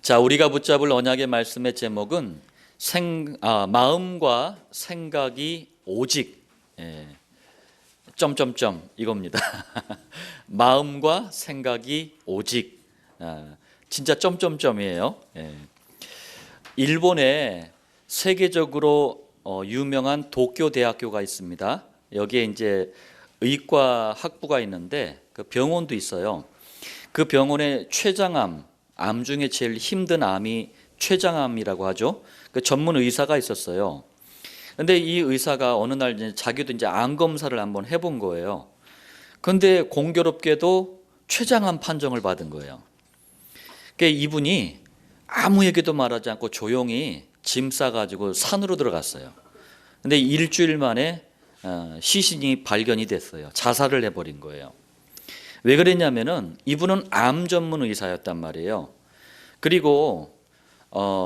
자, 우리가 붙잡을 언약의 말씀의 제목은 마음과 생각이 오직 점점점 이겁니다. 마음과 생각이 오직 진짜 점점점이에요. 일본에 세계적으로 유명한 도쿄 대학교가 있습니다. 여기에 이제 의과 학부가 있는데 그 병원도 있어요. 그 병원의 췌장암, 암 중에 제일 힘든 암이 췌장암이라고 하죠. 그 전문 의사가 있었어요. 근데 이 의사가 어느 날 이제 자기도 이제 암 검사를 한번 해본 거예요. 근데 공교롭게도 췌장암 판정을 받은 거예요. 그러니까 이분이 아무 얘기도 말하지 않고 조용히 짐 싸가지고 산으로 들어갔어요. 근데 일주일 만에 시신이 발견이 됐어요. 자살을 해버린 거예요. 왜 그랬냐면은 이분은 암 전문 의사였단 말이에요. 그리고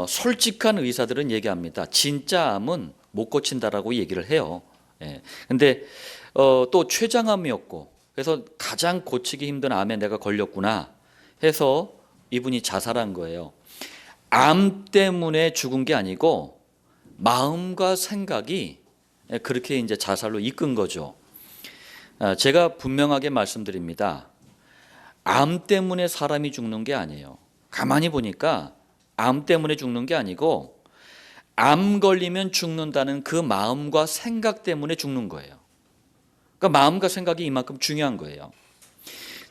솔직한 의사들은 얘기합니다. 진짜 암은 못 고친다라고 얘기를 해요. 근데 또 췌장암이었고 그래서 가장 고치기 힘든 암에 내가 걸렸구나 해서 이분이 자살한 거예요. 암 때문에 죽은 게 아니고 마음과 생각이 그렇게 이제 자살로 이끈 거죠. 제가 분명하게 말씀드립니다. 암 때문에 사람이 죽는 게 아니에요. 가만히 보니까 암 때문에 죽는 게 아니고 암 걸리면 죽는다는 그 마음과 생각 때문에 죽는 거예요. 그러니까 마음과 생각이 이만큼 중요한 거예요.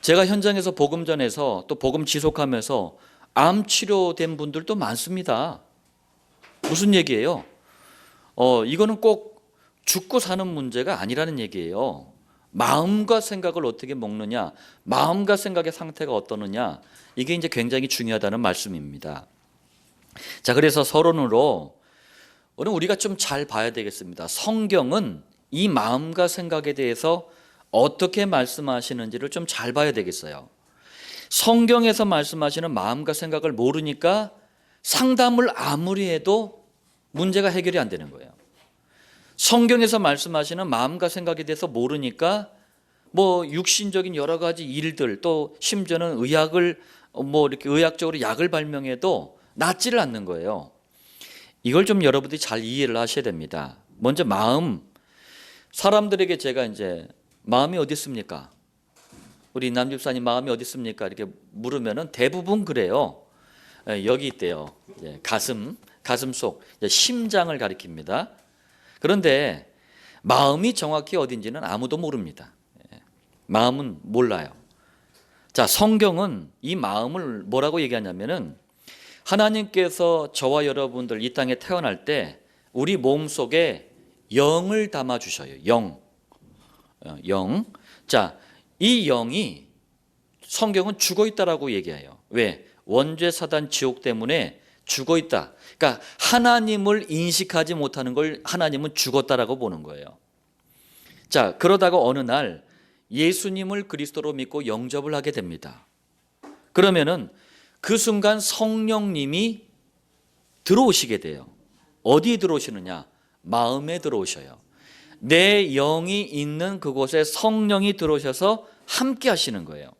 제가 현장에서 복음 전해서 또 복음 지속하면서 암 치료된 분들도 많습니다. 무슨 얘기예요? 이거는 꼭 죽고 사는 문제가 아니라는 얘기예요. 마음과 생각을 어떻게 먹느냐, 마음과 생각의 상태가 어떠느냐, 이게 이제 굉장히 중요하다는 말씀입니다. 자, 그래서 서론으로 오늘 우리가 좀 잘 봐야 되겠습니다. 성경은 이 마음과 생각에 대해서 어떻게 말씀하시는지를 좀 잘 봐야 되겠어요. 성경에서 말씀하시는 마음과 생각을 모르니까 상담을 아무리 해도 문제가 해결이 안 되는 거예요. 성경에서 말씀하시는 마음과 생각에 대해서 모르니까 뭐 육신적인 여러 가지 일들 또 심지어는 의학을 이렇게 의학적으로 약을 발명해도 낫지를 않는 거예요. 이걸 좀 여러분들이 잘 이해를 하셔야 됩니다. 먼저 마음, 사람들에게 제가 이제 마음이 어디 있습니까? 우리 남집사님 마음이 어디 있습니까? 이렇게 물으면은 대부분 그래요. 여기 있대요. 가슴 속 심장을 가리킵니다. 그런데 마음이 정확히 어딘지는 아무도 모릅니다. 마음은 몰라요. 자, 성경은 이 마음을 뭐라고 얘기하냐면은 하나님께서 저와 여러분들 이 땅에 태어날 때 우리 몸속에 영을 담아 주셔요. 영. 자, 이 영이 성경은 죽어 있다라고 얘기해요. 왜? 원죄 사단 지옥 때문에 죽어 있다. 그러니까 하나님을 인식하지 못하는 걸 하나님은 죽었다라고 보는 거예요. 자, 그러다가 어느 날 예수님을 그리스도로 믿고 영접을 하게 됩니다. 그러면은 그 순간 성령님이 들어오시게 돼요. 어디에 들어오시느냐? 마음에 들어오셔요. 내 영이 있는 그곳에 성령이 들어오셔서 함께 하시는 거예요.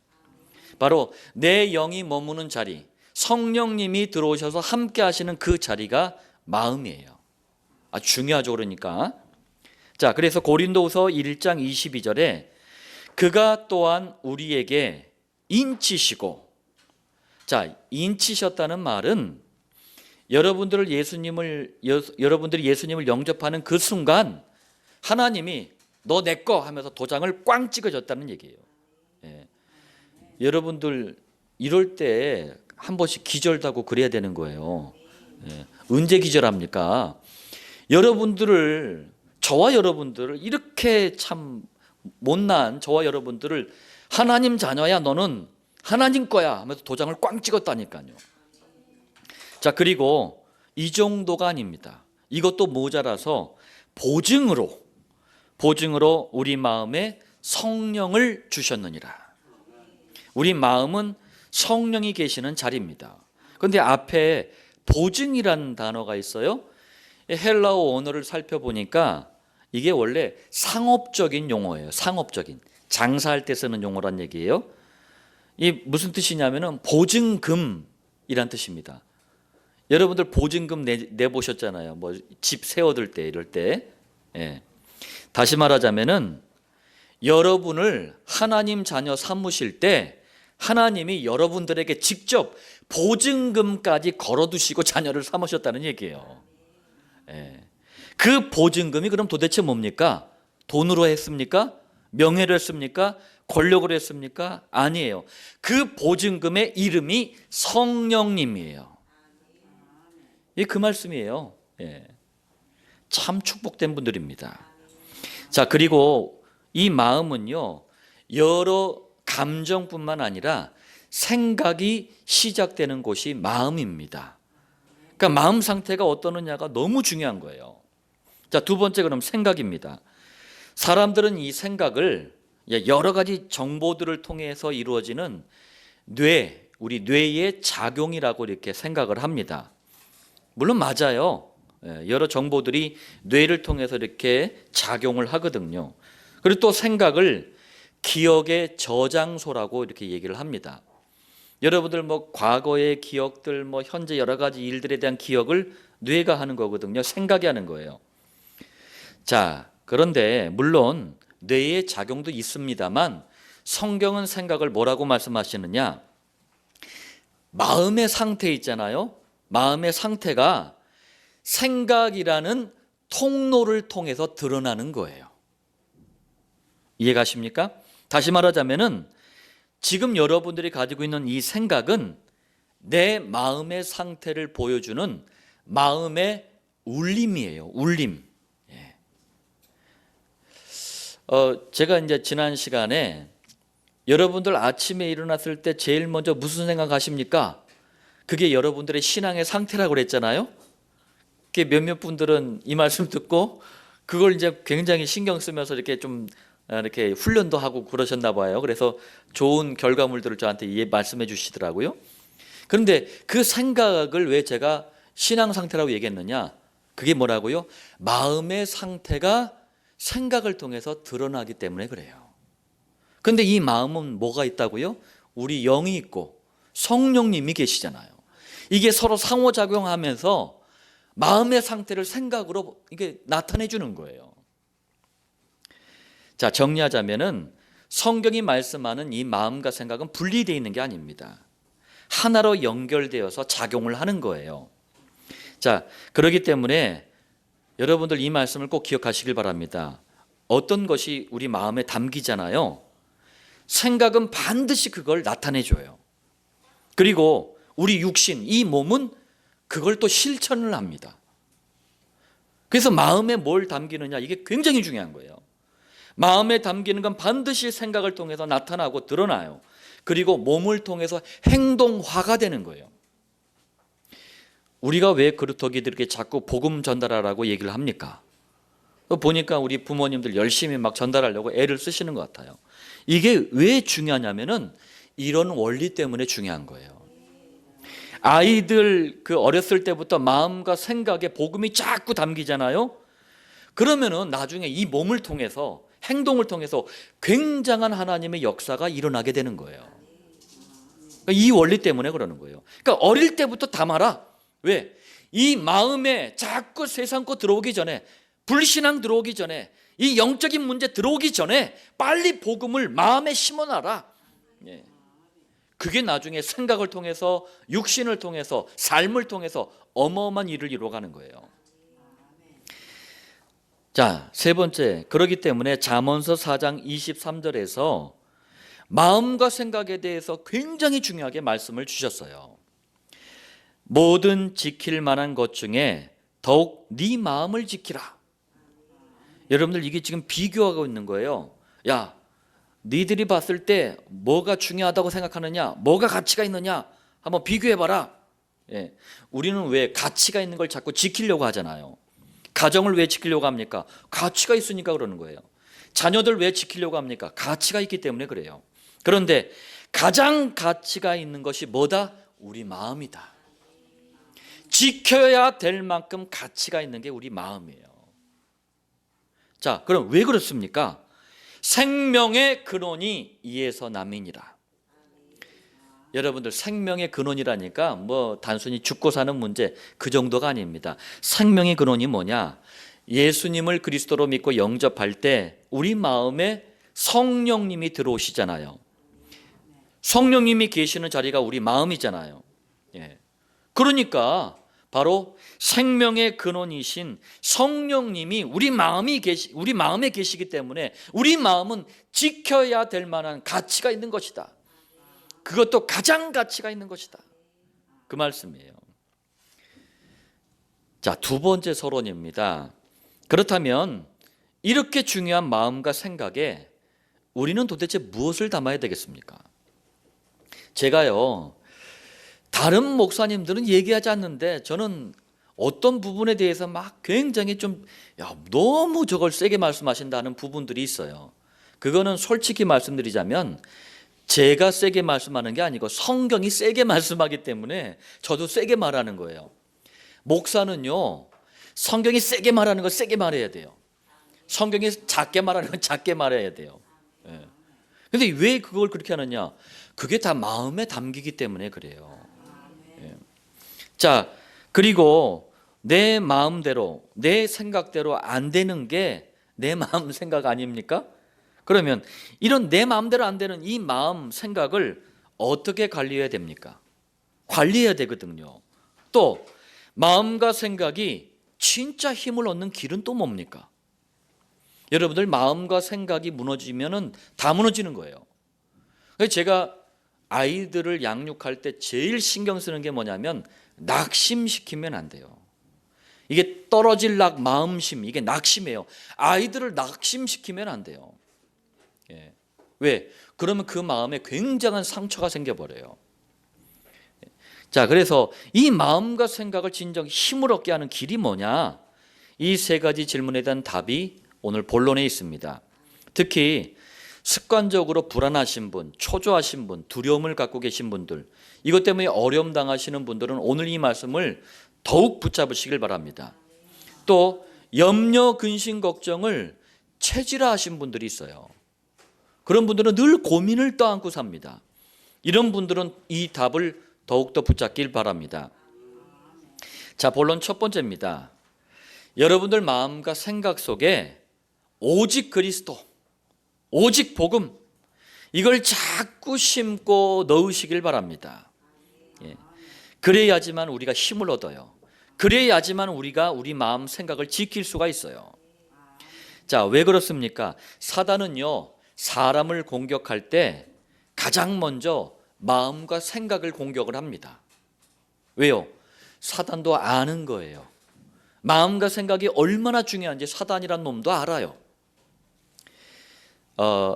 바로 내 영이 머무는 자리, 성령님이 들어오셔서 함께 하시는 그 자리가 마음이에요. 아주 중요하죠. 그러니까. 자, 그래서 고린도후서 1장 22절에 그가 또한 우리에게 인치시고, 자, 인치셨다는 말은 여러분들이 예수님을 영접하는 그 순간 하나님이 너 내 거 하면서 도장을 꽝 찍어줬다는 얘기예요. 여러분들 이럴 때 한 번씩 기절도 하고 그래야 되는 거예요. 언제 기절합니까? 저와 여러분들을 이렇게 참 못난 저와 여러분들을 하나님 자녀야 너는 하나님 거야 하면서 도장을 꽝 찍었다니까요. 자, 그리고 이 정도가 아닙니다. 이것도 모자라서 보증으로 우리 마음에 성령을 주셨느니라. 우리 마음은 성령이 계시는 자리입니다. 그런데 앞에 보증이라는 단어가 있어요. 헬라어 언어를 살펴보니까 이게 원래 상업적인 용어예요. 상업적인, 장사할 때 쓰는 용어란 얘기예요. 이 무슨 뜻이냐면은 보증금이란 뜻입니다. 여러분들 보증금 내보셨잖아요. 뭐 집 세워둘 때 이럴 때. 예. 다시 말하자면은 여러분을 하나님 자녀 삼으실 때 하나님이 여러분들에게 직접 보증금까지 걸어두시고 자녀를 삼으셨다는 얘기예요. 예. 그 보증금이 그럼 도대체 뭡니까? 돈으로 했습니까? 명예로 했습니까? 권력으로 했습니까? 아니에요. 그 보증금의 이름이 성령님이에요. 이게 그 말씀이에요. 예. 참 축복된 분들입니다. 자, 그리고 이 마음은요, 여러 감정뿐만 아니라 생각이 시작되는 곳이 마음입니다. 그러니까 마음 상태가 어떠느냐가 너무 중요한 거예요. 자, 두 번째 그럼 생각입니다. 사람들은 이 생각을 여러 가지 정보들을 통해서 이루어지는 우리 뇌의 작용이라고 이렇게 생각을 합니다. 물론 맞아요. 여러 정보들이 뇌를 통해서 이렇게 작용을 하거든요. 그리고 또 생각을 기억의 저장소라고 이렇게 얘기를 합니다. 여러분들 뭐 과거의 기억들, 뭐 현재 여러 가지 일들에 대한 기억을 뇌가 하는 거거든요. 생각이 하는 거예요. 자, 그런데 물론 뇌의 작용도 있습니다만 성경은 생각을 뭐라고 말씀하시느냐? 마음의 상태 있잖아요. 마음의 상태가 생각이라는 통로를 통해서 드러나는 거예요. 이해가십니까? 다시 말하자면은 지금 여러분들이 가지고 있는 이 생각은 내 마음의 상태를 보여주는 마음의 울림이에요. 울림. 예. 제가 이제 지난 시간에 여러분들 아침에 일어났을 때 제일 먼저 무슨 생각하십니까? 그게 여러분들의 신앙의 상태라고 그랬잖아요. 몇몇 분들은 이 말씀 듣고 그걸 이제 굉장히 신경 쓰면서 이렇게 훈련도 하고 그러셨나 봐요. 그래서 좋은 결과물들을 저한테 말씀해 주시더라고요. 그런데 그 생각을 왜 제가 신앙 상태라고 얘기했느냐? 그게 뭐라고요? 마음의 상태가 생각을 통해서 드러나기 때문에 그래요. 그런데 이 마음은 뭐가 있다고요? 우리 영이 있고 성령님이 계시잖아요. 이게 서로 상호작용하면서 마음의 상태를 생각으로 이게 나타내 주는 거예요. 자, 정리하자면은 성경이 말씀하는 이 마음과 생각은 분리되어 있는 게 아닙니다. 하나로 연결되어서 작용을 하는 거예요. 자, 그렇기 때문에 여러분들 이 말씀을 꼭 기억하시길 바랍니다. 어떤 것이 우리 마음에 담기잖아요. 생각은 반드시 그걸 나타내 줘요. 그리고 우리 육신, 이 몸은 그걸 또 실천을 합니다. 그래서 마음에 뭘 담기느냐, 이게 굉장히 중요한 거예요. 마음에 담기는 건 반드시 생각을 통해서 나타나고 드러나요. 그리고 몸을 통해서 행동화가 되는 거예요. 우리가 왜 그렇게 자꾸 복음 전달하라고 얘기를 합니까? 보니까 우리 부모님들 열심히 막 전달하려고 애를 쓰시는 것 같아요. 이게 왜 중요하냐면은 이런 원리 때문에 중요한 거예요. 아이들 어렸을 때부터 마음과 생각에 복음이 자꾸 담기잖아요. 그러면은 나중에 이 몸을 통해서 행동을 통해서 굉장한 하나님의 역사가 일어나게 되는 거예요. 그러니까 이 원리 때문에 그러는 거예요. 그러니까 어릴 때부터 담아라. 왜? 이 마음에 자꾸 세상 거 들어오기 전에, 불신앙 들어오기 전에, 이 영적인 문제 들어오기 전에 빨리 복음을 마음에 심어놔라. 예. 그게 나중에 생각을 통해서, 육신을 통해서, 삶을 통해서 어마어마한 일을 이루어가는 거예요. 자, 세 번째, 그렇기 때문에 잠언서 4장 23절에서 마음과 생각에 대해서 굉장히 중요하게 말씀을 주셨어요. 모든 지킬 만한 것 중에 더욱 네 마음을 지키라. 여러분들 이게 지금 비교하고 있는 거예요. 야, 니들이 봤을 때 뭐가 중요하다고 생각하느냐, 뭐가 가치가 있느냐 한번 비교해봐라. 예, 우리는 왜 가치가 있는 걸 자꾸 지키려고 하잖아요. 가정을 왜 지키려고 합니까? 가치가 있으니까 그러는 거예요. 자녀들 왜 지키려고 합니까? 가치가 있기 때문에 그래요. 그런데 가장 가치가 있는 것이 뭐다? 우리 마음이다. 지켜야 될 만큼 가치가 있는 게 우리 마음이에요. 자, 그럼 왜 그렇습니까? 생명의 근원이 이에서 남이니라. 여러분들 생명의 근원이라니까 뭐 단순히 죽고 사는 문제 그 정도가 아닙니다. 생명의 근원이 뭐냐? 예수님을 그리스도로 믿고 영접할 때 우리 마음에 성령님이 들어오시잖아요. 성령님이 계시는 자리가 우리 마음이잖아요. 예. 그러니까 바로 생명의 근원이신 성령님이 우리 마음에 계시기 때문에 우리 마음은 지켜야 될 만한 가치가 있는 것이다. 그것도 가장 가치가 있는 것이다. 그 말씀이에요. 자, 두 번째 서론입니다. 그렇다면 이렇게 중요한 마음과 생각에 우리는 도대체 무엇을 담아야 되겠습니까? 제가요, 다른 목사님들은 얘기하지 않는데 저는 어떤 부분에 대해서 막 굉장히 너무 저걸 세게 말씀하신다는 부분들이 있어요. 그거는 솔직히 말씀드리자면 제가 세게 말씀하는 게 아니고 성경이 세게 말씀하기 때문에 저도 세게 말하는 거예요. 목사는요, 성경이 세게 말하는 거 세게 말해야 돼요. 성경이 작게 말하는 건 작게 말해야 돼요. 근데 왜 그걸 그렇게 하느냐? 그게 다 마음에 담기기 때문에 그래요. 자, 그리고 내 마음대로, 내 생각대로 안 되는 게 내 마음 생각 아닙니까? 그러면 이런 내 마음대로 안 되는 이 마음 생각을 어떻게 관리해야 됩니까? 관리해야 되거든요. 또 마음과 생각이 진짜 힘을 얻는 길은 또 뭡니까? 여러분들 마음과 생각이 무너지면은 다 무너지는 거예요. 그래서 제가 아이들을 양육할 때 제일 신경 쓰는 게 뭐냐면 낙심시키면 안 돼요. 이게 떨어질 마음심, 이게 낙심이에요. 아이들을 낙심시키면 안 돼요. 예. 왜? 그러면 그 마음에 굉장한 상처가 생겨버려요. 자, 그래서 이 마음과 생각을 진정 힘을 얻게 하는 길이 뭐냐? 이 세 가지 질문에 대한 답이 오늘 본론에 있습니다. 특히 습관적으로 불안하신 분, 초조하신 분, 두려움을 갖고 계신 분들, 이것 때문에 어려움 당하시는 분들은 오늘 이 말씀을 더욱 붙잡으시길 바랍니다. 또 염려, 근심, 걱정을 체질화하신 분들이 있어요. 그런 분들은 늘 고민을 떠안고 삽니다. 이런 분들은 이 답을 더욱더 붙잡길 바랍니다. 자, 본론 첫 번째입니다. 여러분들 마음과 생각 속에 오직 그리스도, 오직 복음, 이걸 자꾸 심고 넣으시길 바랍니다. 예. 그래야지만 우리가 힘을 얻어요. 그래야지만 우리가 우리 마음 생각을 지킬 수가 있어요. 자, 왜 그렇습니까? 사단은요, 사람을 공격할 때 가장 먼저 마음과 생각을 공격을 합니다. 왜요? 사단도 아는 거예요. 마음과 생각이 얼마나 중요한지 사단이란 놈도 알아요.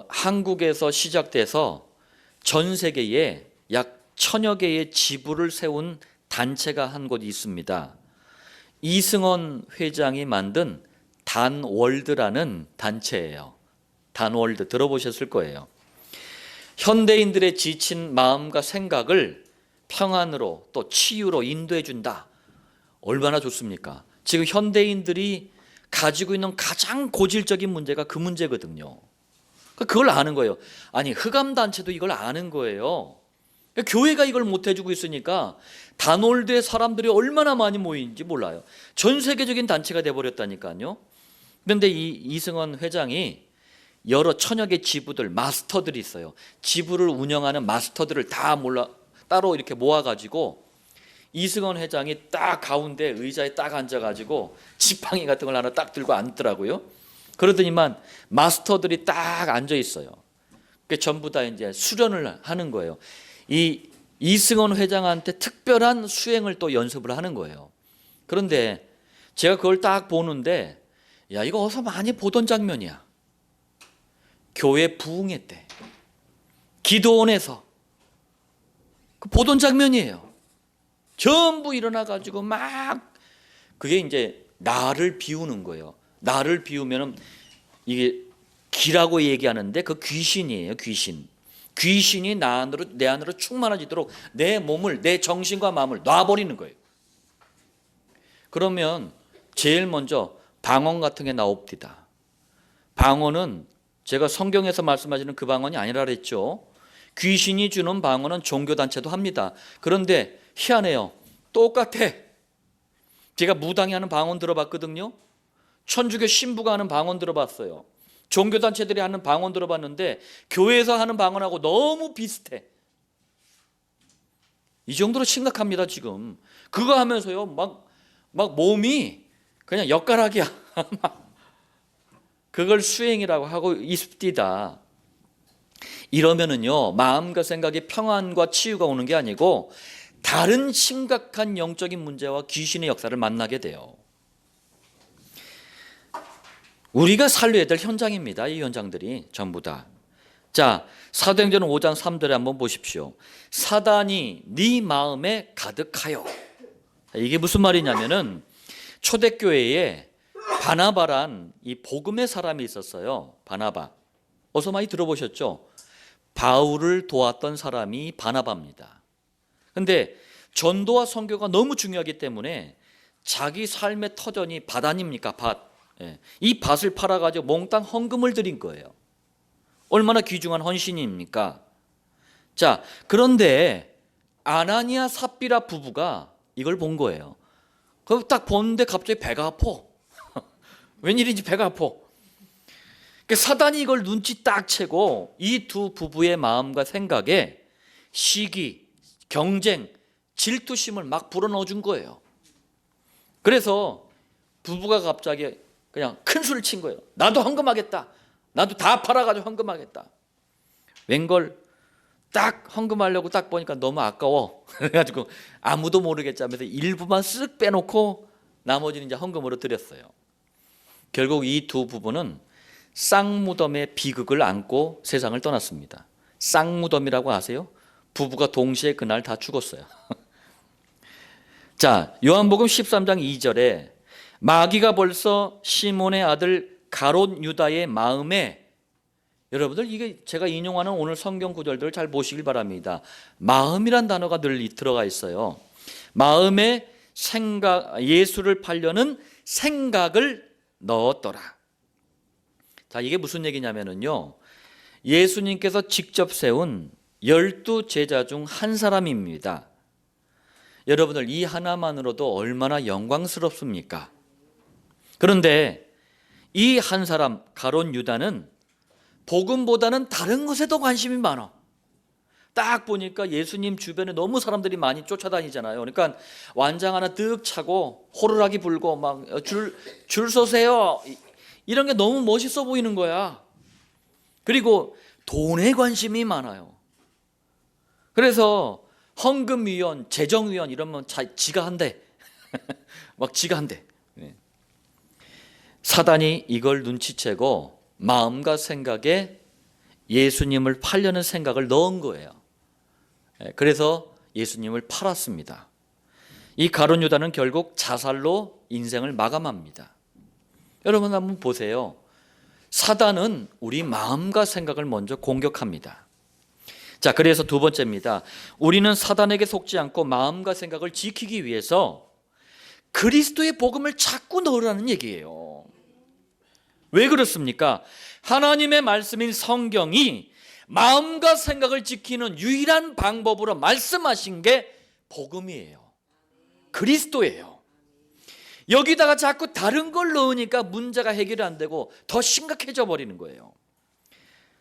한국에서 시작돼서 전 세계에 약 1000여 개의 지부를 세운 단체가 한 곳이 있습니다. 이승원 회장이 만든 단월드라는 단체예요. 단월드 들어보셨을 거예요. 현대인들의 지친 마음과 생각을 평안으로 또 치유로 인도해 준다. 얼마나 좋습니까? 지금 현대인들이 가지고 있는 가장 고질적인 문제가 그 문제거든요. 그걸 아는 거예요. 아니, 흑암단체도 이걸 아는 거예요. 교회가 이걸 못 해주고 있으니까 단월드에 사람들이 얼마나 많이 모이는지 몰라요. 전 세계적인 단체가 돼버렸다니까요. 그런데 이 이승원 회장이 여러 1000여 개 지부들, 마스터들이 있어요. 지부를 운영하는 마스터들을 다 따로 이렇게 모아가지고 이승원 회장이 딱 가운데 의자에 딱 앉아가지고 지팡이 같은 걸 하나 딱 들고 앉더라고요. 그러더니만 마스터들이 딱 앉아 있어요. 그 전부 다 이제 수련을 하는 거예요. 이 이승원 회장한테 특별한 수행을 또 연습을 하는 거예요. 그런데 제가 그걸 딱 보는데, 야, 이거 어서 많이 보던 장면이야. 교회 부흥회 때 기도원에서 보던 장면이에요. 전부 일어나가지고 막 그게 이제 나를 비우는 거예요. 나를 비우면은 이게 기라고 얘기하는데 그 귀신이에요. 귀신이 내 안으로 충만해지도록 내 몸을, 내 정신과 마음을 놔버리는 거예요. 그러면 제일 먼저 방언 같은 게 나옵니다. 방언은 제가 성경에서 말씀하시는 그 방언이 아니라 그랬죠. 귀신이 주는 방언은 종교단체도 합니다. 그런데 희한해요. 똑같아. 제가 무당이 하는 방언 들어봤거든요. 천주교 신부가 하는 방언 들어봤어요. 종교단체들이 하는 방언 들어봤는데 교회에서 하는 방언하고 너무 비슷해. 이 정도로 심각합니다 지금. 그거 하면서요 막 몸이 그냥 엿가락이야. 그걸 수행이라고 하고 있습니다. 이러면은요 마음과 생각에 평안과 치유가 오는 게 아니고 다른 심각한 영적인 문제와 귀신의 역사를 만나게 돼요. 우리가 살려야 될 현장입니다. 이 현장들이 전부 다. 자, 사도행전 5장 3절에 한번 보십시오. 사단이 네 마음에 가득하여. 이게 무슨 말이냐면은 초대교회에 바나바란 이 복음의 사람이 있었어요. 바나바. 어서 많이 들어보셨죠? 바울을 도왔던 사람이 바나바입니다. 근데 전도와 선교가 너무 중요하기 때문에 자기 삶의 터전이 밭 아닙니까? 밭. 이 밭을 팔아가지고 몽땅 헌금을 드린 거예요. 얼마나 귀중한 헌신입니까? 자, 그런데 아나니아 삽비라 부부가 이걸 본 거예요. 그걸 딱 보는데 갑자기 배가 아파. 웬일인지 배가 아파. 그러니까 사단이 이걸 눈치 딱 채고 이 두 부부의 마음과 생각에 시기, 경쟁, 질투심을 막 불어넣어 준 거예요. 그래서 부부가 갑자기 그냥 큰 수를 친 거예요. 나도 헌금하겠다. 나도 다 팔아가지고 헌금하겠다. 웬걸 딱 헌금하려고 딱 보니까 너무 아까워. 그래가지고 아무도 모르겠지 하면서 일부만 쓱 빼놓고 나머지는 이제 헌금으로 드렸어요. 결국 이 두 부부는 쌍무덤의 비극을 안고 세상을 떠났습니다. 쌍무덤이라고 아세요? 부부가 동시에 그날 다 죽었어요. 자, 요한복음 13장 2절에 마귀가 벌써 시몬의 아들 가롯 유다의 마음에, 여러분들 이게 제가 인용하는 오늘 성경 구절들을 잘 보시길 바랍니다. 마음이란 단어가 늘 들어가 있어요. 마음에 생각, 예수를 팔려는 생각을 넣었더라. 자, 이게 무슨 얘기냐면요, 예수님께서 직접 세운 12 제자 중 한 사람입니다. 여러분들 이 하나만으로도 얼마나 영광스럽습니까? 그런데 이 한 사람 가롯 유다는 복음보다는 다른 것에도 관심이 많아. 딱 보니까 예수님 주변에 너무 사람들이 많이 쫓아다니잖아요. 그러니까 완장 하나 뜩 차고 호루라기 불고 막 줄 서세요. 이런 게 너무 멋있어 보이는 거야. 그리고 돈에 관심이 많아요. 그래서 헌금위원, 재정위원 이러면 지가 한대. 막 지가 한대. 사단이 이걸 눈치채고 마음과 생각에 예수님을 팔려는 생각을 넣은 거예요. 그래서 예수님을 팔았습니다. 이 가룟 유다는 결국 자살로 인생을 마감합니다. 여러분 한번 보세요. 사단은 우리 마음과 생각을 먼저 공격합니다. 자, 그래서 두 번째입니다. 우리는 사단에게 속지 않고 마음과 생각을 지키기 위해서 그리스도의 복음을 자꾸 넣으라는 얘기예요. 왜 그렇습니까? 하나님의 말씀인 성경이 마음과 생각을 지키는 유일한 방법으로 말씀하신 게 복음이에요. 그리스도예요. 여기다가 자꾸 다른 걸 넣으니까 문제가 해결이 안 되고 더 심각해져 버리는 거예요.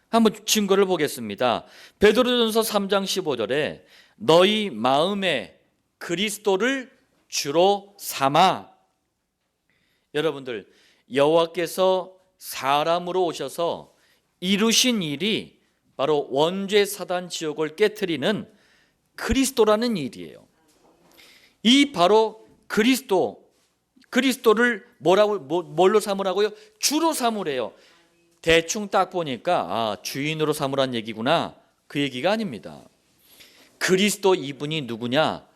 한번 증거를 보겠습니다. 베드로전서 3장 15절에 너희 마음에 그리스도를 주로 삼아. 여러분들, 여호와께서 사람으로 오셔서 이루신 일이 바로 원죄 사단 지옥을 깨트리는 그리스도라는 일이에요. 이 바로 그리스도를 뭘로 삼으라고요? 주로 삼으래요. 대충 딱 보니까 주인으로 삼으란 얘기구나, 그 얘기가 아닙니다. 그리스도 이분이 누구냐?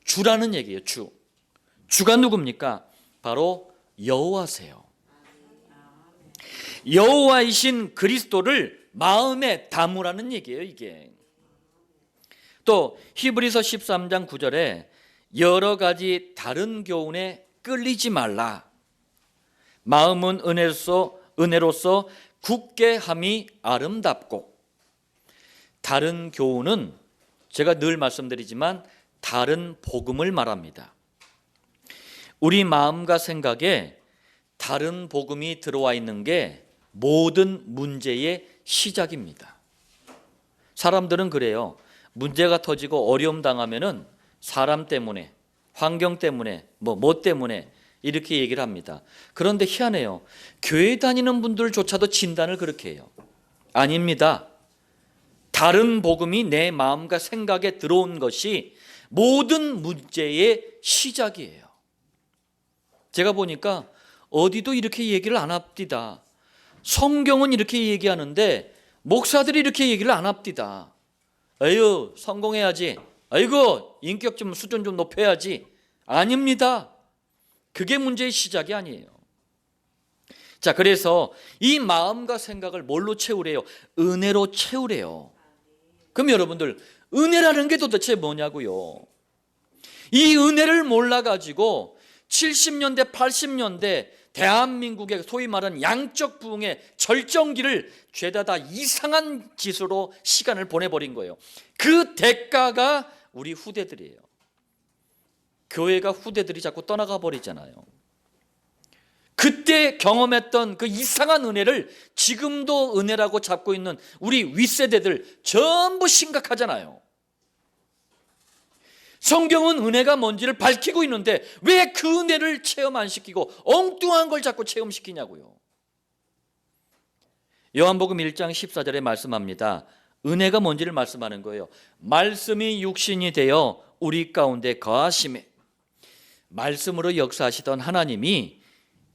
주라는 얘기예요. 주가 누굽니까? 바로 여호와세요. 여호와이신 그리스도를 마음에 담으라는 얘기예요. 이게 또 히브리서 13장 9절에 여러 가지 다른 교훈에 끌리지 말라. 마음은 은혜로서 굳게 함이 아름답고 다른 교훈은 제가 늘 말씀드리지만 다른 복음을 말합니다. 우리 마음과 생각에 다른 복음이 들어와 있는 게 모든 문제의 시작입니다. 사람들은 그래요. 문제가 터지고 어려움 당하면은 사람 때문에, 환경 때문에, 뭐 때문에 이렇게 얘기를 합니다. 그런데 희한해요. 교회 다니는 분들조차도 진단을 그렇게 해요. 아닙니다. 다른 복음이 내 마음과 생각에 들어온 것이 모든 문제의 시작이에요. 제가 보니까 어디도 이렇게 얘기를 안 합디다. 성경은 이렇게 얘기하는데 목사들이 이렇게 얘기를 안 합디다. 아유, 성공해야지. 아이고, 인격 좀 수준 좀 높여야지. 아닙니다. 그게 문제의 시작이 아니에요. 자, 그래서 이 마음과 생각을 뭘로 채우래요? 은혜로 채우래요. 그럼 여러분들, 은혜라는 게 도대체 뭐냐고요? 이 은혜를 몰라가지고 70년대, 80년대 대한민국의 소위 말하는 양적 부흥의 절정기를 죄다 다 이상한 짓으로 시간을 보내버린 거예요. 그 대가가 우리 후대들이에요. 교회가 후대들이 자꾸 떠나가 버리잖아요. 그때 경험했던 그 이상한 은혜를 지금도 은혜라고 잡고 있는 우리 윗세대들 전부 심각하잖아요. 성경은 은혜가 뭔지를 밝히고 있는데 왜 그 은혜를 체험 안 시키고 엉뚱한 걸 자꾸 체험시키냐고요. 요한복음 1장 14절에 말씀합니다. 은혜가 뭔지를 말씀하는 거예요. 말씀이 육신이 되어 우리 가운데 거하심에, 말씀으로 역사하시던 하나님이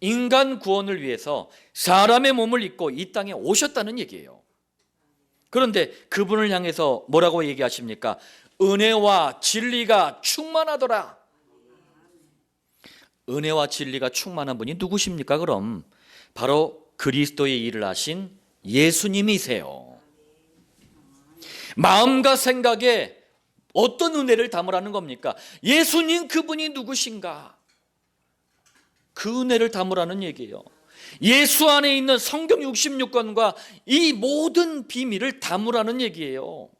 인간 구원을 위해서 사람의 몸을 입고 이 땅에 오셨다는 얘기예요. 그런데 그분을 향해서 뭐라고 얘기하십니까? 은혜와 진리가 충만하더라. 은혜와 진리가 충만한 분이 누구십니까? 그럼 바로 그리스도의 일을 하신 예수님이세요. 마음과 생각에 어떤 은혜를 담으라는 겁니까? 예수님 그분이 누구신가? 그 은혜를 담으라는 얘기예요. 예수 안에 있는 성경 66권과 이 모든 비밀을 담으라는 얘기예요.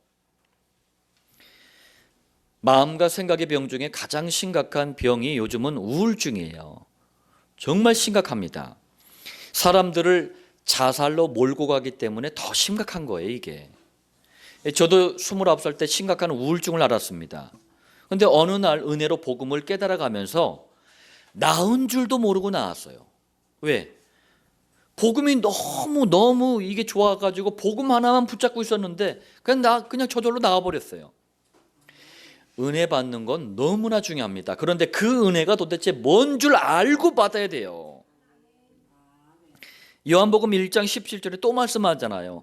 마음과 생각의 병 중에 가장 심각한 병이 요즘은 우울증이에요. 정말 심각합니다. 사람들을 자살로 몰고 가기 때문에 더 심각한 거예요, 이게. 저도 29살 때 심각한 우울증을 알았습니다. 그런데 어느 날 은혜로 복음을 깨달아가면서 나은 줄도 모르고 나왔어요. 왜? 복음이 너무 이게 좋아가지고 복음 하나만 붙잡고 있었는데 그냥 저절로 나와버렸어요. 은혜 받는 건 너무나 중요합니다. 그런데 그 은혜가 도대체 뭔 줄 알고 받아야 돼요. 요한복음 1장 17절에 또 말씀하잖아요.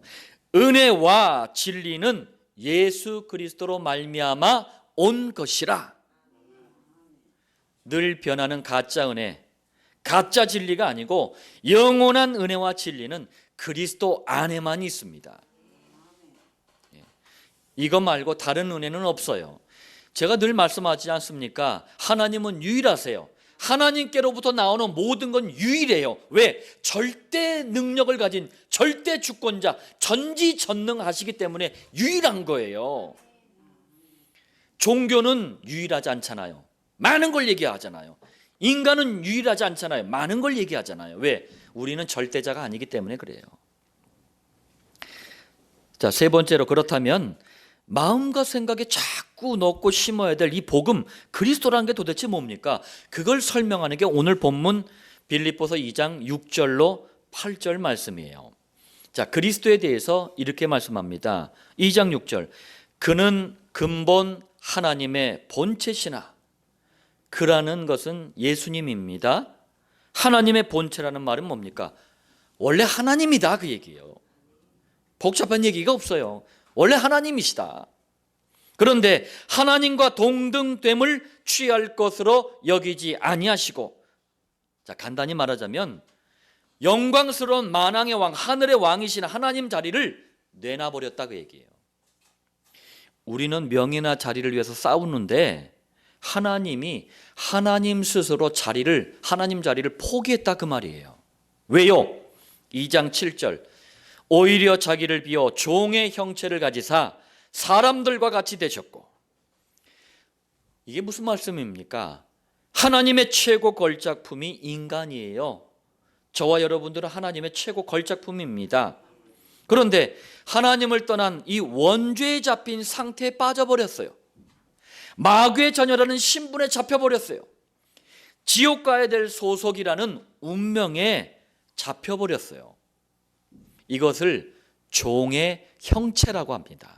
은혜와 진리는 예수 그리스도로 말미암아 온 것이라. 늘 변하는 가짜 은혜, 가짜 진리가 아니고 영원한 은혜와 진리는 그리스도 안에만 있습니다. 이것 말고 다른 은혜는 없어요. 제가 늘 말씀하지 않습니까? 하나님은 유일하세요. 하나님께로부터 나오는 모든 건 유일해요. 왜? 절대 능력을 가진 절대 주권자, 전지전능하시기 때문에 유일한 거예요. 종교는 유일하지 않잖아요. 많은 걸 얘기하잖아요. 인간은 유일하지 않잖아요. 많은 걸 얘기하잖아요. 왜? 우리는 절대자가 아니기 때문에 그래요. 자, 세 번째로, 그렇다면 마음과 생각에 자꾸 넣고 심어야 될 이 복음, 그리스도라는 게 도대체 뭡니까? 그걸 설명하는 게 오늘 본문 빌립보서 2장 6절로 8절 말씀이에요. 자, 그리스도에 대해서 이렇게 말씀합니다. 2장 6절. 그는 근본 하나님의 본체시나. 그라는 것은 예수님입니다. 하나님의 본체라는 말은 뭡니까? 원래 하나님이다, 그 얘기예요. 복잡한 얘기가 없어요. 원래 하나님이시다. 그런데 하나님과 동등됨을 취할 것으로 여기지 아니하시고, 자, 간단히 말하자면 영광스러운 만왕의 왕, 하늘의 왕이신 하나님 자리를 내놔버렸다, 그 얘기예요. 우리는 명예나 자리를 위해서 싸우는데 하나님이 하나님 스스로 하나님 자리를 포기했다, 그 말이에요. 왜요? 2장 7절. 오히려 자기를 비워 종의 형체를 가지사 사람들과 같이 되셨고, 이게 무슨 말씀입니까? 하나님의 최고 걸작품이 인간이에요. 저와 여러분들은 하나님의 최고 걸작품입니다. 그런데 하나님을 떠난 이 원죄에 잡힌 상태에 빠져버렸어요. 마귀의 자녀라는 신분에 잡혀버렸어요. 지옥 가야 될 소속이라는 운명에 잡혀버렸어요. 이것을 종의 형체라고 합니다.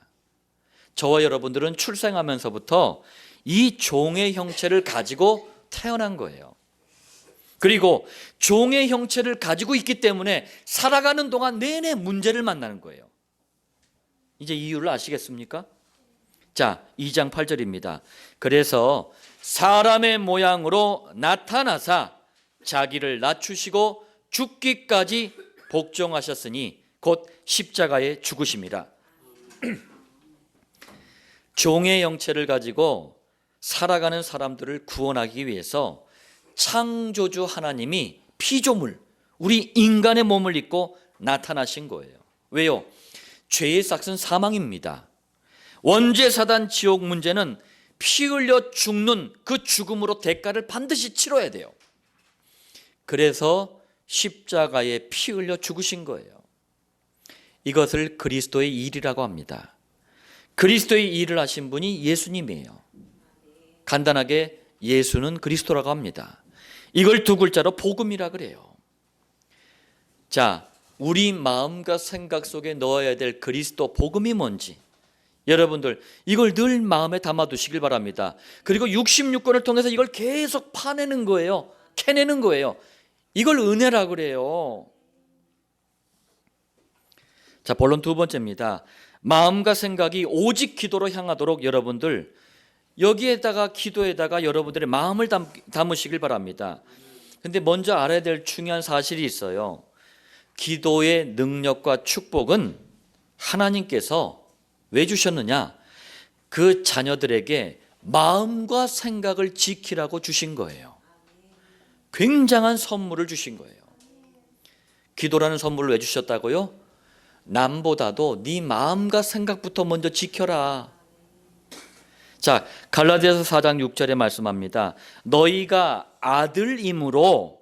저와 여러분들은 출생하면서부터 이 종의 형체를 가지고 태어난 거예요. 그리고 종의 형체를 가지고 있기 때문에 살아가는 동안 내내 문제를 만나는 거예요. 이제 이유를 아시겠습니까? 자, 2장 8절입니다. 그래서 사람의 모양으로 나타나사 자기를 낮추시고 죽기까지 복종하셨으니 곧 십자가에 죽으심이라. 종의 형체를 가지고 살아가는 사람들을 구원하기 위해서 창조주 하나님이 피조물, 우리 인간의 몸을 입고 나타나신 거예요. 왜요? 죄의 삭은 사망입니다. 원죄 사단 지옥 문제는 피 흘려 죽는 그 죽음으로 대가를 반드시 치러야 돼요. 그래서 십자가에 피 흘려 죽으신 거예요. 이것을 그리스도의 일이라고 합니다. 그리스도의 일을 하신 분이 예수님이에요. 간단하게 예수는 그리스도라고 합니다. 이걸 두 글자로 복음이라 그래요. 자, 우리 마음과 생각 속에 넣어야 될 그리스도 복음이 뭔지 여러분들 이걸 늘 마음에 담아두시길 바랍니다. 그리고 66권을 통해서 이걸 계속 파내는 거예요. 캐내는 거예요. 이걸 은혜라 그래요. 자, 본론 두 번째입니다. 마음과 생각이 오직 기도로 향하도록 여러분들 여기에다가 기도에다가 여러분들의 마음을 담으시길 바랍니다. 근데 먼저 알아야 될 중요한 사실이 있어요. 기도의 능력과 축복은 하나님께서 왜 주셨느냐? 그 자녀들에게 마음과 생각을 지키라고 주신 거예요. 굉장한 선물을 주신 거예요. 기도라는 선물을 왜 주셨다고요? 남보다도 네 마음과 생각부터 먼저 지켜라. 자, 갈라디아서 4장 6절에 말씀합니다. 너희가 아들이므로,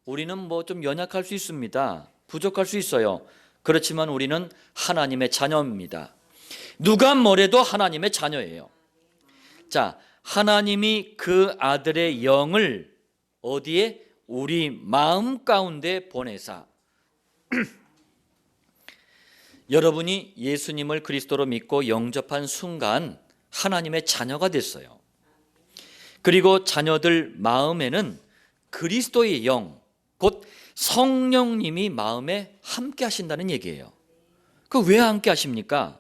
우리는 뭐 좀 연약할 수 있습니다. 부족할 수 있어요. 그렇지만 우리는 하나님의 자녀입니다. 누가 뭐래도 하나님의 자녀예요. 자, 하나님이 그 아들의 영을 어디에? 우리 마음 가운데 보내사 여러분이 예수님을 그리스도로 믿고 영접한 순간 하나님의 자녀가 됐어요. 그리고 자녀들 마음에는 그리스도의 영, 곧 성령님이 마음에 함께 하신다는 얘기예요. 그 왜 함께 하십니까?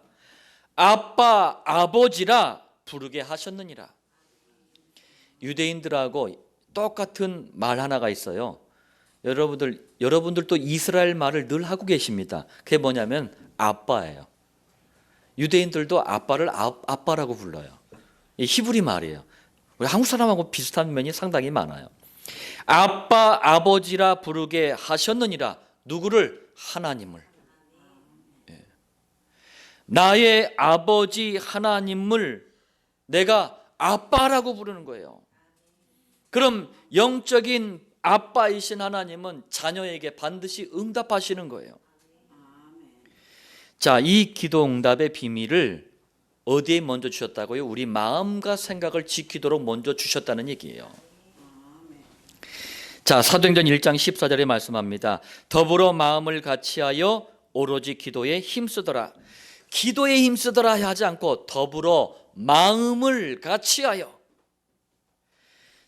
아빠, 아버지라 부르게 하셨느니라. 유대인들하고 똑같은 말 하나가 있어요. 여러분들도 이스라엘 말을 늘 하고 계십니다. 그게 뭐냐면 아빠예요. 유대인들도 아빠를 아빠라고 불러요. 이 히브리 말이에요. 우리 한국 사람하고 비슷한 면이 상당히 많아요. 아빠, 아버지라 부르게 하셨느니라. 누구를? 하나님을. 나의 아버지 하나님을 내가 아빠라고 부르는 거예요. 그럼 영적인 아빠이신 하나님은 자녀에게 반드시 응답하시는 거예요. 자, 이 기도 응답의 비밀을 어디에 먼저 주셨다고요? 우리 마음과 생각을 지키도록 먼저 주셨다는 얘기예요. 자, 사도행전 1장 14절에 말씀합니다. 더불어 마음을 같이하여 오로지 기도에 힘쓰더라. 기도에 힘쓰더라 하지 않고 더불어 마음을 같이하여.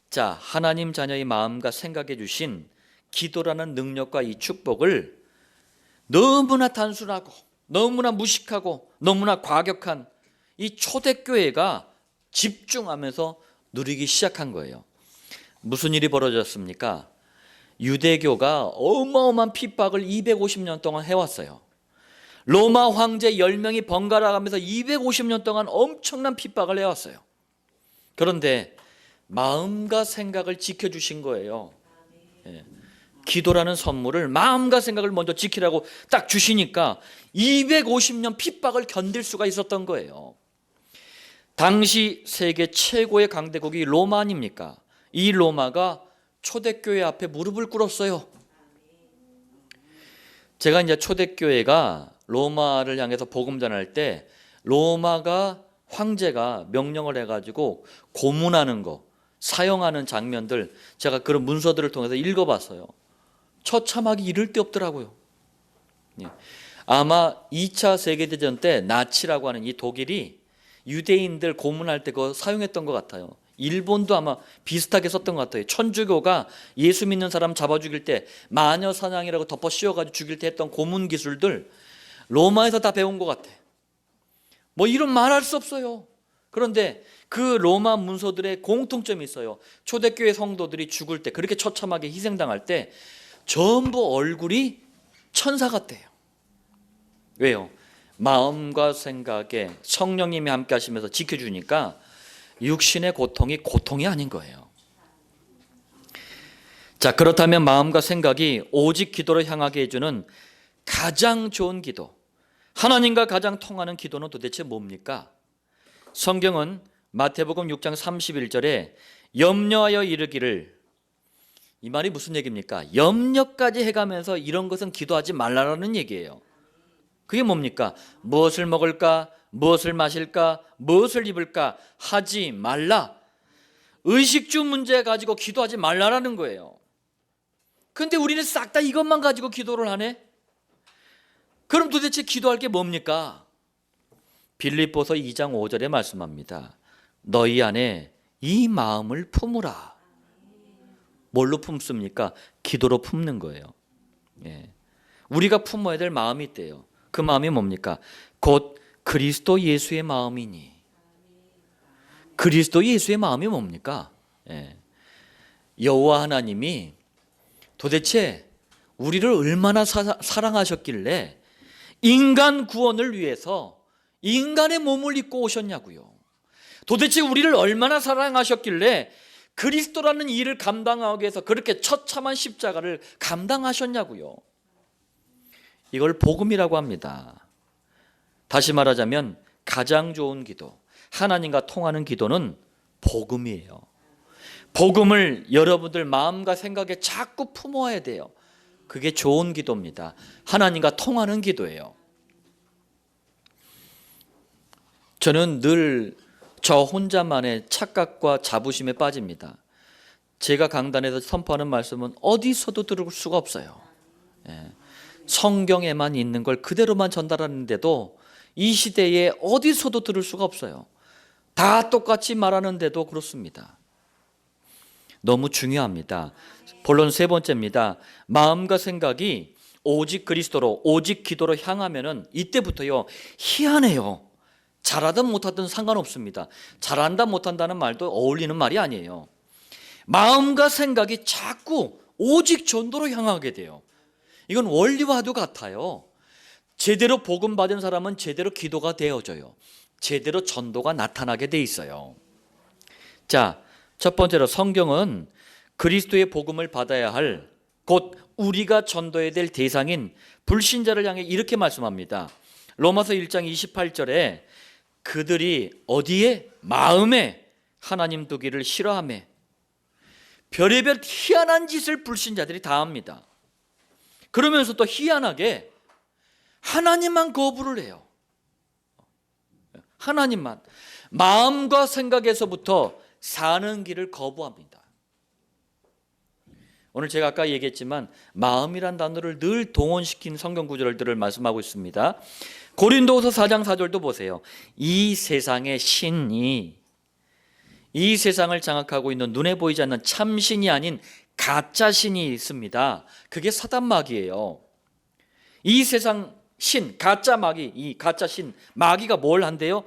자, 하나님 자녀의 마음과 생각해 주신 기도라는 능력과 이 축복을 너무나 단순하고 너무나 무식하고 너무나 과격한 이 초대교회가 집중하면서 누리기 시작한 거예요. 무슨 일이 벌어졌습니까? 유대교가 어마어마한 핍박을 250년 동안 해왔어요. 로마 황제 10명이 번갈아 가면서 250년 동안 엄청난 핍박을 해왔어요. 그런데 마음과 생각을 지켜주신 거예요. 기도라는 선물을 마음과 생각을 먼저 지키라고 딱 주시니까 250년 핍박을 견딜 수가 있었던 거예요. 당시 세계 최고의 강대국이 로마 아닙니까? 이 로마가 초대교회 앞에 무릎을 꿇었어요. 제가 이제 초대교회가 로마를 향해서 복음 전할 때 로마가 황제가 명령을 해가지고 고문하는 거, 사형하는 장면들 제가 그런 문서들을 통해서 읽어봤어요. 처참하기 이를 데 없더라고요. 아마 2차 세계대전 때 나치라고 하는 이 독일이 유대인들 고문할 때 그거 사용했던 것 같아요. 일본도 아마 비슷하게 썼던 것 같아요. 천주교가 예수 믿는 사람 잡아 죽일 때 마녀 사냥이라고 덮어 씌워가지고 죽일 때 했던 고문 기술들 로마에서 다 배운 것 같아. 뭐 이런 말할 수 없어요. 그런데 그 로마 문서들의 공통점이 있어요. 초대교회 성도들이 죽을 때, 그렇게 처참하게 희생당할 때 전부 얼굴이 천사 같대요. 왜요? 마음과 생각에 성령님이 함께 하시면서 지켜주니까 육신의 고통이 고통이 아닌 거예요. 자, 그렇다면 마음과 생각이 오직 기도로 향하게 해주는 가장 좋은 기도, 하나님과 가장 통하는 기도는 도대체 뭡니까? 성경은 마태복음 6장 31절에 염려하여 이르기를, 이 말이 무슨 얘기입니까? 염려까지 해가면서 이런 것은 기도하지 말라라는 얘기예요. 그게 뭡니까? 무엇을 먹을까? 무엇을 마실까? 무엇을 입을까? 하지 말라. 의식주 문제 가지고 기도하지 말라라는 거예요. 그런데 우리는 싹 다 이것만 가지고 기도를 하네? 그럼 도대체 기도할 게 뭡니까? 빌립보서 2장 5절에 말씀합니다. 너희 안에 이 마음을 품으라. 뭘로 품습니까? 기도로 품는 거예요. 예. 우리가 품어야 될 마음이 있대요. 그 마음이 뭡니까? 곧 그리스도 예수의 마음이니. 그리스도 예수의 마음이 뭡니까? 예. 여호와 하나님이 도대체 우리를 얼마나 사랑하셨길래 인간 구원을 위해서 인간의 몸을 입고 오셨냐고요. 도대체 우리를 얼마나 사랑하셨길래 그리스도라는 일을 감당하기 위해서 그렇게 처참한 십자가를 감당하셨냐고요. 이걸 복음이라고 합니다. 다시 말하자면 가장 좋은 기도, 하나님과 통하는 기도는 복음이에요. 복음을 여러분들 마음과 생각에 자꾸 품어야 돼요. 그게 좋은 기도입니다. 하나님과 통하는 기도예요. 저는 늘 저 혼자만의 착각과 자부심에 빠집니다. 제가 강단에서 선포하는 말씀은 어디서도 들을 수가 없어요. 예. 성경에만 있는 걸 그대로만 전달하는데도 이 시대에 어디서도 들을 수가 없어요. 다 똑같이 말하는데도 그렇습니다. 너무 중요합니다. 본론 세 번째입니다. 마음과 생각이 오직 그리스도로, 오직 기도로 향하면은 이때부터요, 희한해요. 잘하든 못하든 상관없습니다. 잘한다 못한다는 말도 어울리는 말이 아니에요. 마음과 생각이 자꾸 오직 전도로 향하게 돼요. 이건 원리와도 같아요. 제대로 복음 받은 사람은 제대로 기도가 되어져요. 제대로 전도가 나타나게 돼 있어요. 자, 첫 번째로 성경은 그리스도의 복음을 받아야 할, 곧 우리가 전도해야 될 대상인 불신자를 향해 이렇게 말씀합니다. 로마서 1장 28절에 그들이 어디에? 마음에 하나님 두기를 싫어하며 별의별 희한한 짓을 불신자들이 다 합니다. 그러면서 또 희한하게 하나님만 거부를 해요. 하나님만. 마음과 생각에서부터 사는 길을 거부합니다. 오늘 제가 아까 얘기했지만 마음이란 단어를 늘 동원시킨 성경 구절들을 말씀하고 있습니다. 고린도후서 4장 4절도 보세요. 이 세상의 신이, 이 세상을 장악하고 있는 눈에 보이지 않는 참신이 아닌 가짜 신이 있습니다. 그게 사단 마귀예요. 이 세상 신, 가짜 마귀, 이 가짜 신 마귀가 뭘 한대요?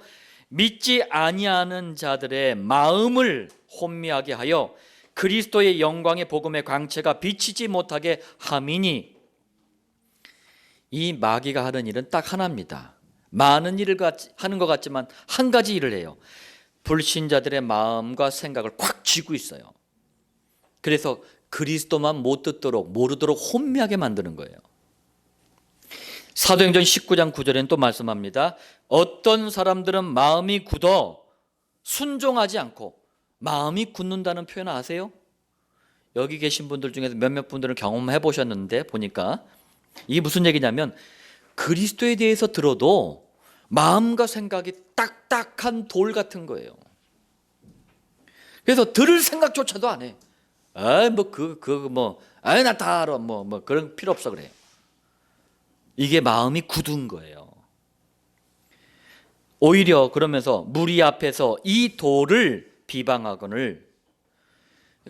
믿지 아니하는 자들의 마음을 혼미하게 하여 그리스도의 영광의 복음의 광채가 비치지 못하게 함이니. 이 마귀가 하는 일은 딱 하나입니다. 많은 일을 하는 것 같지만 한 가지 일을 해요. 불신자들의 마음과 생각을 콱 쥐고 있어요. 그래서 그리스도만 못 듣도록 모르도록 혼미하게 만드는 거예요. 사도행전 19장 9절에는 또 말씀합니다. 어떤 사람들은 마음이 굳어 순종하지 않고, 마음이 굳는다는 표현 아세요? 여기 계신 분들 중에서 몇몇 분들은 경험해 보셨는데 보니까 이게 무슨 얘기냐면 그리스도에 대해서 들어도 마음과 생각이 딱딱한 돌 같은 거예요. 그래서 들을 생각조차도 안 해. 나 다 알아. 그런 필요 없어 그래요. 이게 마음이 굳은 거예요. 오히려 그러면서 무리 앞에서 이 돌을 비방하거늘,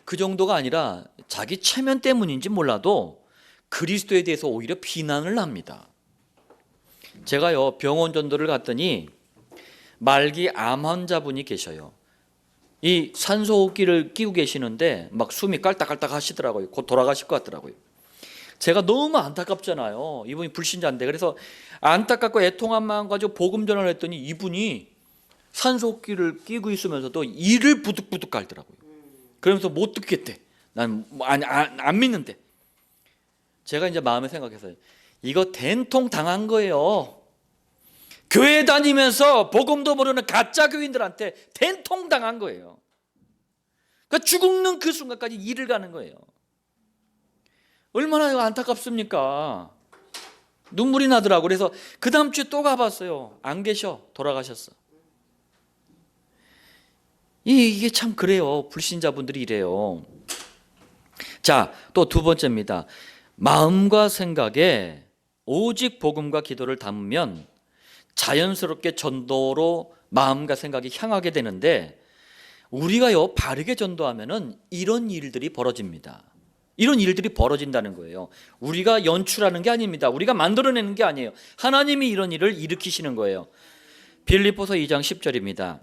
그 정도가 아니라 자기 체면 때문인지 몰라도 그리스도에 대해서 오히려 비난을 합니다. 제가요 병원 전도를 갔더니 말기 암 환자분이 계셔요. 이 산소호흡기를 끼고 계시는데 막 숨이 깔딱깔딱 하시더라고요. 곧 돌아가실 것 같더라고요. 제가 너무 안타깝잖아요. 이분이 불신자인데. 그래서 안타깝고 애통한 마음 가지고 복음 전화를 했더니 이분이 산소호흡기를 끼고 있으면서도 이를 부득부득 깔더라고요. 그러면서 못 듣겠대. 난 안 믿는데. 제가 이제 마음에 생각해서 이거 된통 당한 거예요. 교회 다니면서 복음도 모르는 가짜 교인들한테 된통 당한 거예요. 그러니까 죽는 그 순간까지 일을 가는 거예요. 얼마나 안타깝습니까? 눈물이 나더라고. 그래서 그 다음 주에 또 가봤어요. 안 계셔. 돌아가셨어. 이게 참 그래요. 불신자분들이 이래요. 자, 또 두 번째입니다. 마음과 생각에 오직 복음과 기도를 담으면 자연스럽게 전도로 마음과 생각이 향하게 되는데, 우리가요 바르게 전도하면은 이런 일들이 벌어집니다. 이런 일들이 벌어진다는 거예요. 우리가 연출하는 게 아닙니다. 우리가 만들어내는 게 아니에요. 하나님이 이런 일을 일으키시는 거예요. 빌립보서 2장 10절입니다.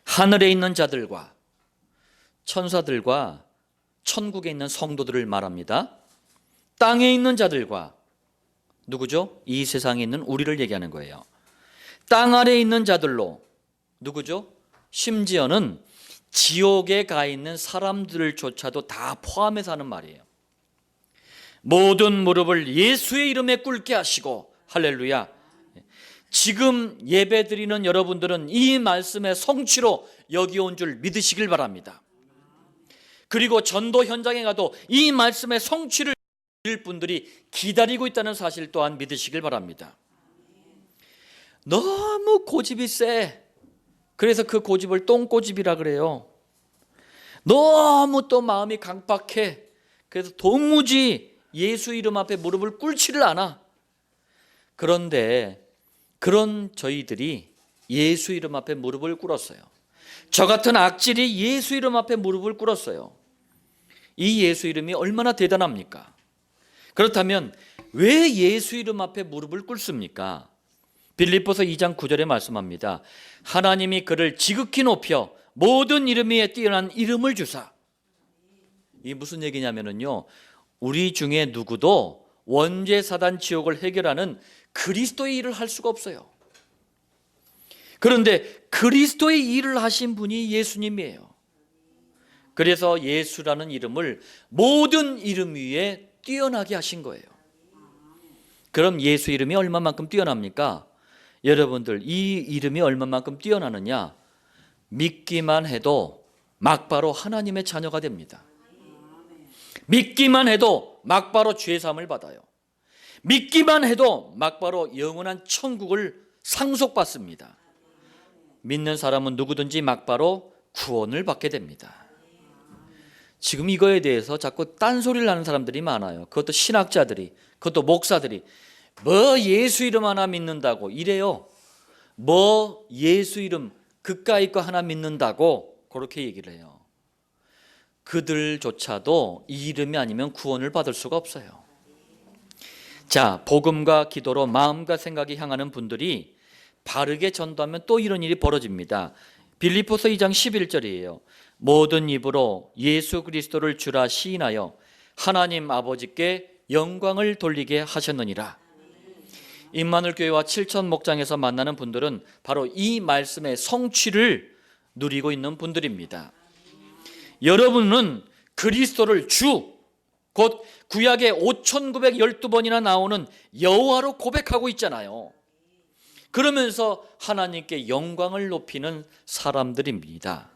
하늘에 있는 자들과 천사들과 천국에 있는 성도들을 말합니다. 땅에 있는 자들과, 누구죠? 이 세상에 있는 우리를 얘기하는 거예요. 땅 아래에 있는 자들로, 누구죠? 심지어는 지옥에 가 있는 사람들조차도 다 포함해서 하는 말이에요. 모든 무릎을 예수의 이름에 꿇게 하시고, 할렐루야. 지금 예배 드리는 여러분들은 이 말씀의 성취로 여기 온 줄 믿으시길 바랍니다. 그리고 전도 현장에 가도 이 말씀의 성취를 믿을 분들이 기다리고 있다는 사실 또한 믿으시길 바랍니다. 너무 고집이 세. 그래서 그 고집을 똥고집이라 그래요. 너무 또 마음이 강박해. 그래서 도무지 예수 이름 앞에 무릎을 꿇지를 않아. 그런데 그런 저희들이 예수 이름 앞에 무릎을 꿇었어요. 저 같은 악질이 예수 이름 앞에 무릎을 꿇었어요. 이 예수 이름이 얼마나 대단합니까? 그렇다면 왜 예수 이름 앞에 무릎을 꿇습니까? 빌립보서 2장 9절에 말씀합니다. 하나님이 그를 지극히 높여 모든 이름 위에 뛰어난 이름을 주사. 이게 무슨 얘기냐면요, 우리 중에 누구도 원죄 사단 지옥을 해결하는 그리스도의 일을 할 수가 없어요. 그런데 그리스도의 일을 하신 분이 예수님이에요. 그래서 예수라는 이름을 모든 이름 위에 뛰어나게 하신 거예요. 그럼 예수 이름이 얼마만큼 뛰어납니까? 여러분들, 이 이름이 얼마만큼 뛰어나느냐? 믿기만 해도 막바로 하나님의 자녀가 됩니다. 믿기만 해도 막바로 죄사함을 받아요. 믿기만 해도 막바로 영원한 천국을 상속받습니다. 믿는 사람은 누구든지 막바로 구원을 받게 됩니다. 지금 이거에 대해서 자꾸 딴소리를 하는 사람들이 많아요. 그것도 신학자들이, 그것도 목사들이 뭐 예수 이름 하나 믿는다고 이래요. 뭐 예수 이름 그까이 거 하나 믿는다고 그렇게 얘기를 해요. 그들조차도 이 이름이 아니면 구원을 받을 수가 없어요. 자, 복음과 기도로 마음과 생각이 향하는 분들이 바르게 전도하면 또 이런 일이 벌어집니다. 빌립보서 2장 11절이에요. 모든 입으로 예수 그리스도를 주라 시인하여 하나님 아버지께 영광을 돌리게 하셨느니라. 임마누엘 교회와 7천 목장에서 만나는 분들은 바로 이 말씀의 성취를 누리고 있는 분들입니다. 여러분은 그리스도를 주, 곧 구약에 5,912번이나 나오는 여호와로 고백하고 있잖아요. 그러면서 하나님께 영광을 높이는 사람들입니다.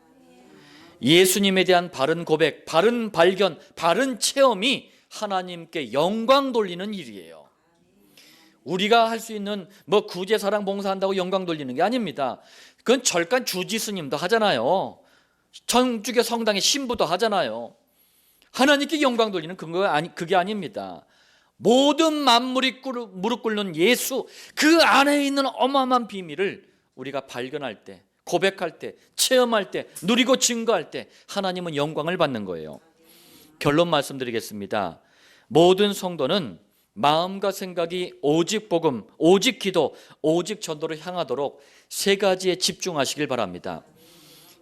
예수님에 대한 바른 고백, 바른 발견, 바른 체험이 하나님께 영광 돌리는 일이에요. 우리가 할 수 있는 구제사랑 봉사한다고 영광 돌리는 게 아닙니다. 그건 절간 주지스님도 하잖아요. 천주교 성당의 신부도 하잖아요. 하나님께 영광 돌리는 그게 아닙니다. 모든 만물이 무릎 꿇는 예수, 그 안에 있는 어마어마한 비밀을 우리가 발견할 때, 고백할 때, 체험할 때, 누리고 증거할 때 하나님은 영광을 받는 거예요. 결론 말씀드리겠습니다. 모든 성도는 마음과 생각이 오직 복음, 오직 기도, 오직 전도로 향하도록 세 가지에 집중하시길 바랍니다.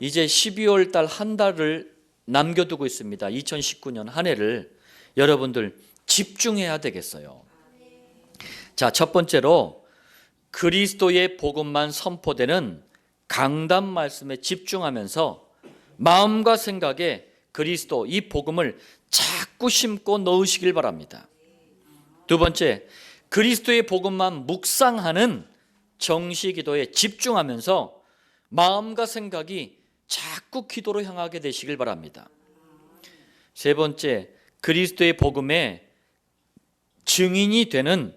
이제 12월 달 한 달을 남겨두고 있습니다. 2019년 한 해를 여러분들 집중해야 되겠어요. 자, 첫 번째로 그리스도의 복음만 선포되는 강단 말씀에 집중하면서 마음과 생각에 그리스도 이 복음을 자꾸 심고 넣으시길 바랍니다. 두 번째, 그리스도의 복음만 묵상하는 정시 기도에 집중하면서 마음과 생각이 자꾸 기도로 향하게 되시길 바랍니다. 세 번째, 그리스도의 복음에 증인이 되는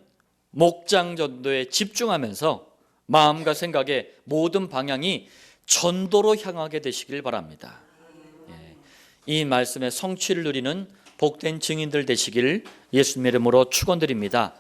목장 전도에 집중하면서 마음과 생각의 모든 방향이 전도로 향하게 되시길 바랍니다. 이 말씀의 성취를 누리는 복된 증인들 되시길 예수님의 이름으로 축원드립니다.